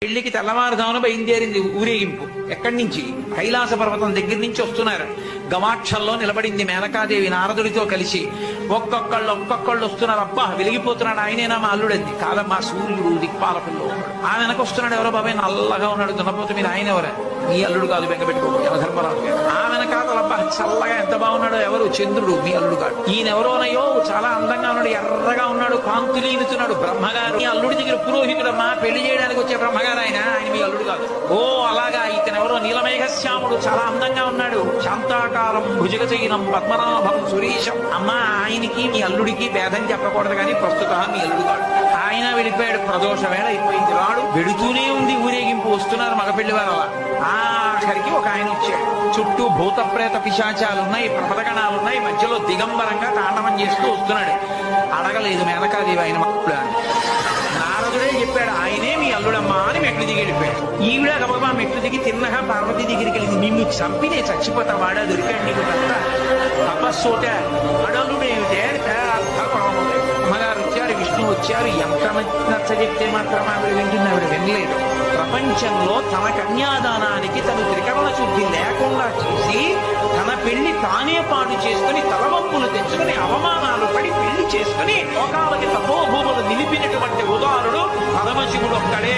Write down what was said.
పెళ్లికి తెల్లవారుజామున బయలుదేరింది ఊరేగింపు. ఎక్కడి నుంచి? కైలాస పర్వతం దగ్గర నుంచి వస్తున్నారు. గవాక్షంలో నిలబడింది మేనకాదేవి నారదుడితో కలిసి. ఒక్కొక్కళ్ళు వస్తున్నారు. అబ్బా వెలిగిపోతున్నాడు, ఆయనేనా మా అల్లుడంది. కాదమ్మా, సూర్యుడు దిక్పాలకుల్లో ఉన్నాడు. ఆ వెనక వస్తున్నాడు, ఎవరో బాబాయ్ నల్లగా ఉన్నాడు దున్నపోతే మీరు, ఆయన ఎవరా? మీ అల్లుడు కాదు, బెంగ పెట్టుకోడు, యమధర్మరాజు గారు. ఆ వెనకాతలబ్బా చల్లగా ఎంత బాగున్నాడో, ఎవరు? చంద్రుడు, మీ అల్లుడు కాదు. ఈయనెవరోనయ్యో చాలా అందంగా ఉన్నాడు, ఎర్రగా ఉన్నాడు, కాంతులు ఈనుతున్నాడు. బ్రహ్మగారు, మీ అల్లుడి దగ్గర పురోహితుడమ్మా, పెళ్లి చేయడానికి వచ్చే బ్రహ్మగారు ఆయన మీ అల్లుడు కాదు. ఓ అలాగా, ఇతనెవరో నీలమేఘశ్యాముడు, చాలా అందంగా ఉన్నాడు, శాంతాకారం భుజగచైనం పద్మనాభం సురీశం. అమ్మా, ఆయనకి మీ అల్లుడికి భేదం చెప్పకూడదు కానీ ప్రస్తుతం మీ అల్లుడు కాదు. ఆయన వెళ్ళిపోయాడు, ప్రదోష వేళ అయిపోయింది. రాడు వెడుతూనే ఉంది ఊరేగింపు. వస్తున్నారు మగపెళ్లి వారు. అలా ఆఖరికి ఒక ఆయన వచ్చాడు. చుట్టూ భూత ప్రేత పిశాచాలున్నాయి, ప్రమదగణాలున్నాయి, మధ్యలో దిగంబరంగా తాండవం చేస్తూ వస్తున్నాడు. అడగలేదు మేనకాదేవి ఆయన మక్కుడు అని. నారదుడే చెప్పాడు, ఆయనే మీ అల్లుడమ్మా అని మెట్లు దిగి వెళ్ళిపోయాడు. ఈవిడ గబగబా మెట్లు దిగి తిన్నగా పార్వతీ దగ్గరికి వెళ్ళింది. నిన్ను చంపినే చచ్చిపోతా, వాడా దొరికాడు నీకు కట్ట తపస్సోట అడలుడేమిటే అమ్మగారు వచ్చారు, విష్ణు వచ్చారు. ఎంత నచ్చ చెప్తే మాత్రం ఆవిడ వింటుంది, ఆవిడ వినలేదు. ప్రపంచంలో తన కన్యాదానానికి తను త్రికరణ శుద్ధి లేకుండా చేసి తన పెళ్లి తానే పాటు చేసుకుని తలవంపులు తెచ్చుకుని అవమానాలు పడి పెళ్లి చేసుకుని లోకాలకి తపోభూములు నిలిపినటువంటి ఉదాహరుడు పరమశివుడు ఒక్కడే.